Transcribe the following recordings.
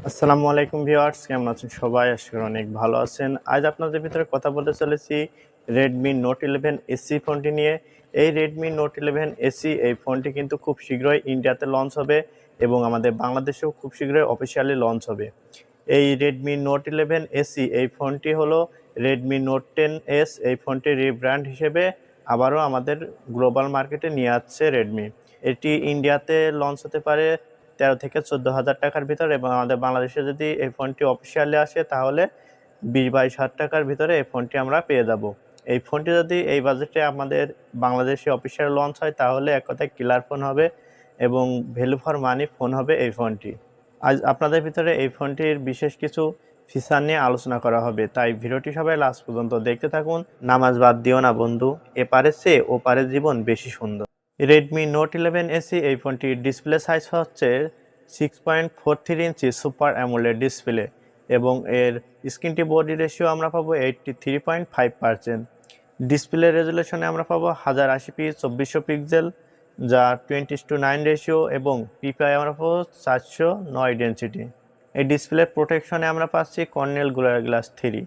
আসসালামু আলাইকুম ভিউয়ার্স, কেমন আছেন সবাই? আশা করি অনেক ভালো আছেন। আজ আপনাদের ভিতরে কথা বলতে চলেছি Redmi Note 11 SE ফোনটি নিয়ে। এই Redmi Note 11 SE এই ফোনটি কিন্তু খুব শীঘ্রই ইন্ডিয়াতে লঞ্চ হবে এবং আমাদের বাংলাদেশেও খুব শীঘ্রই অফিসিয়ালি লঞ্চ হবে। এই Redmi Note 11 SE এই ফোনটি হলো Redmi Note 10s। এই ফোনটির রিব্র্যান্ড হিসেবে আবারও আমাদের গ্লোবাল মার্কেটে নিয়ে আসছে Redmi। এটি ইন্ডিয়াতে লঞ্চ হতে পারে 13 থেকে 14,000 টাকার ভিতরে এবং আমাদের বাংলাদেশে যদি এই ফোনটি অফিসিয়ালি আসে তাহলে 20-22 হাজার টাকার ভিতরে এই ফোনটি আমরা পেয়ে যাব। এই ফোনটি যদি এই বাজেটে আমাদের বাংলাদেশে অফিসিয়াল লঞ্চ হয় তাহলে এক কথায় কিলার ফোন হবে এবং ভ্যালু ফর মানি ফোন হবে এই ফোনটি। আজ আপনাদের ভিতরে এই ফোনটির বিশেষ কিছু ফিচার নিয়ে আলোচনা করা হবে, তাই ভিডিওটি সবাই লাস্ট পর্যন্ত দেখতে থাকুন। নামাজ বাদ দিও না বন্ধু, এপারের চেয়ে ওপারের জীবন বেশি সুন্দর। Redmi Note 11 SE এই ফোনটির ডিসপ্লে সাইজ হচ্ছে 6.43 ইঞ্চি সুপার অ্যামোলেড ডিসপ্লে এবং এর স্ক্রিন টু বডি রেশিও আমরা পাবো 83.5%। ডিসপ্লে রেজুলেশনে আমরা পাবো 1080p 2400 পিক্সেল যা 20:9 রেশিও এবং পিপিআই আমরা পাবো 409 ডেনসিটি। এই ডিসপ্লে প্রোটেকশনে আমরা পাচ্ছি কর্নেল গ্লাস 3।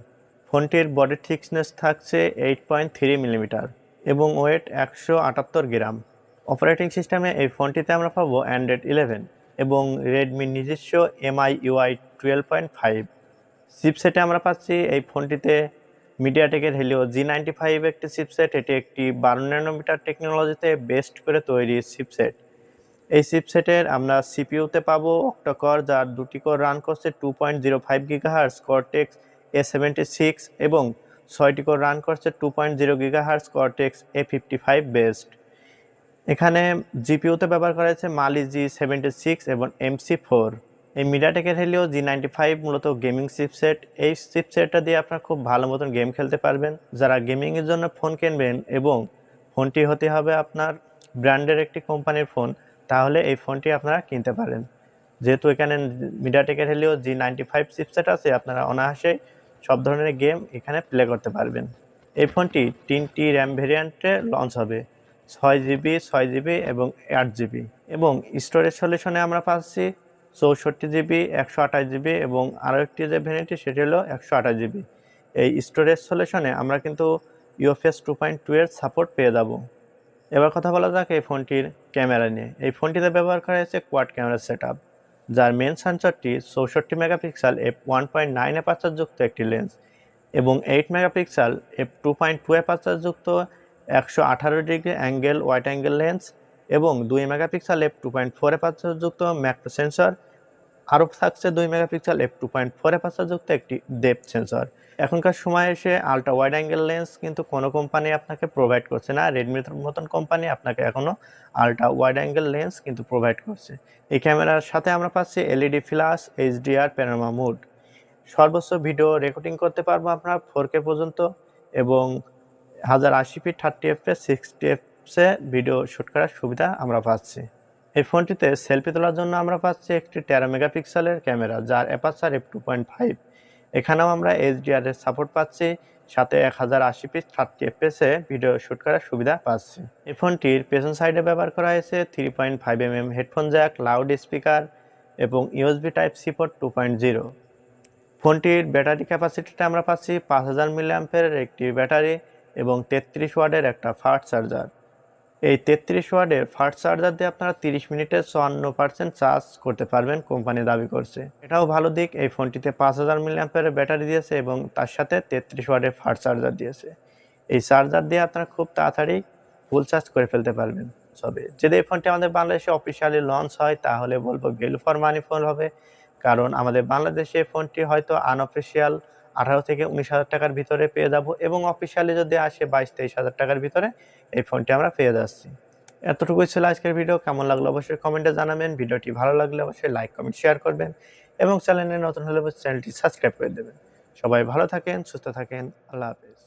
ফোনটির বডি থিকনেস থাকছে 8.3 মিলিমিটার এবং ওয়েট 178 গ্রাম। অপারেটিং সিস্টেমে এই ফোনটিতে আমরা পাবো অ্যান্ড্রয়েড 11 এবং রেডমির নিজস্ব MIUI 12.5। চিপসেটে আমরা পাচ্ছি এই ফোনটিতে মিডিয়াটেকের হেলিও G95 একটি চিপসেট। এটি একটি 12 ন্যানোমিটার টেকনোলজিতে বেস্ট করে তৈরি চিপসেট। এই চিপসেটের আমরা সিপিইউতে পাবো অক্টাকোর, যার দুটি কোর রান করছে 2.05 গিগাহার্টজ কর্টেক্স A76 এবং 6টি কোর রান করছে 2.0 গিগাহার্টজ কর্টেক্স A55 বেস্ট। এখানে জিপিইউতে ব্যবহার করা হয়েছে মালি G76 এবং MC4। এই মিডিয়াটেকের হেলিও G95 মূলত গেমিং চিপসেট। এই চিপসেটটা দিয়ে আপনারা খুব ভালো মতন গেম খেলতে পারবেন। যারা গেমিংয়ের জন্য ফোন কিনবেন এবং ফোনটি হতে হবে আপনার ব্র্যান্ডের একটি কোম্পানির ফোন, তাহলে এই ফোনটি আপনারা কিনতে পারেন। যেহেতু এখানে মিডিয়াটেকের হেলিও G95 চিপসেট আছে, আপনারা অনায়াসে সব ধরনের গেম এখানে প্লে করতে পারবেন। এই ফোনটি 3টি র্যাম ভেরিয়েন্টে লঞ্চ হবে, 6GB, 6GB এবং 8GB। এবং স্টোরেজ সলিউশনে আমরা পাচ্ছি 64GB, 128GB এবং আরও একটি যে ভ্যারিয়েন্টটি সেটি হলো 128GB। এই স্টোরেজ সলিউশনে আমরা কিন্তু UFS 2.2 এর সাপোর্ট পেয়ে যাব। এবার কথা বলা যাক এই ফোনটির ক্যামেরা নিয়ে। এই ফোনটিতে ব্যবহার করা হয়েছে কোয়াড ক্যামেরা সেটআপ, যার মেন সেন্সরটি 64 মেগাপিক্সেল f1.9 অ্যাপারচার যুক্ত একটি লেন্স এবং 8 মেগাপিক্সেল f2.2 অ্যাপারচার যুক্ত 118 degree angle wide angle lens এবং 2 মেগাপিক্সেল f2.4 অ্যাপারচার যুক্ত ম্যাক্রো সেন্সর। আরও থাকছে 2 মেগাপিক্সেল f2.4 অ্যাপারচার যুক্ত একটি ডেপথ সেন্সর। এখনকার সময় এসে আলট্রা ওয়াইড অ্যাঙ্গেল লেন্স কিন্তু কোনো কোম্পানি আপনাকে প্রোভাইড করছে না। রেডমির মতন কোম্পানি আপনাকে এখনও আলট্রা ওয়াইড অ্যাঙ্গেল লেন্স কিন্তু প্রোভাইড করছে। এই ক্যামেরার সাথে আমরা পাচ্ছি LED flash, HDR panorama mode. সর্বোচ্চ ভিডিও রেকর্ডিং করতে পারবো আপনার 4K পর্যন্ত এবং 1080p 30fps 60fps video shoot করার সুবিধা আমরা পাচ্ছি। এই ফোনটিতে সেলফি তোলার জন্য আমরা পাচ্ছি একটি 13 মেগাপিক্সেলের ক্যামেরা, যার অ্যাপারচার f2.5। এখানেও আমরা HDR এর সাপোর্ট পাচ্ছি, সাথে 1080p 30fps ভিডিও শ্যুট করার সুবিধা পাচ্ছি। এই ফোনটির পেছন সাইডে ব্যবহার করা হয়েছে 3.5mm headphone Jack, loud speaker এবং USB Type-C পোর্ট 2.0। ফোনটির ব্যাটারি ক্যাপাসিটিটা আমরা পাচ্ছি 5000 মিলিঅ্যাম্পিয়ারের একটি ব্যাটারি এবং 33 ওয়াটের একটা ফাস্ট চার্জার। এই 33 ওয়াটের ফাস্ট চার্জার দিয়ে আপনারা 30 মিনিটে 54% চার্জ করতে পারবেন, কোম্পানি দাবি করছে। এটাও ভালো দিক, এই ফোনটিতে 5000 মিলিঅ্যাম্পিয়ারের ব্যাটারি দিয়েছে এবং তার সাথে 33 ওয়াটের ফাস্ট চার্জার দিয়েছে। এই চার্জার দিয়ে আপনারা খুব তাড়াতাড়ি ফুল চার্জ করে ফেলতে পারবেন। যদি এই ফোনটি আমাদের বাংলাদেশে অফিসিয়ালি লঞ্চ হয় তাহলে বলবো ভ্যালু ফর মানি ফোন হবে, কারণ আমাদের বাংলাদেশে ফোনটি হয়তো আনঅফিসিয়াল 18 থেকে 19 হাজার টাকার ভিতরে পেয়ে যাব এবং অফিসিয়ালি যদি আসে 22-23 হাজার টাকার ভিতরে এই ফোনটি আমরা পেয়ে যাচ্ছি। এতটুকুই ছিল আজকের ভিডিও। কেমন লাগলো অবশ্যই কমেন্টে জানাবেন। ভিডিওটি ভালো লাগলে অবশ্যই লাইক, কমেন্ট, শেয়ার করবেন এবং চ্যানেলে নতুন হলে চ্যানেলটি সাবস্ক্রাইব করে দেবেন। সবাই ভালো থাকেন, সুস্থ থাকেন। আল্লাহ হাফেজ।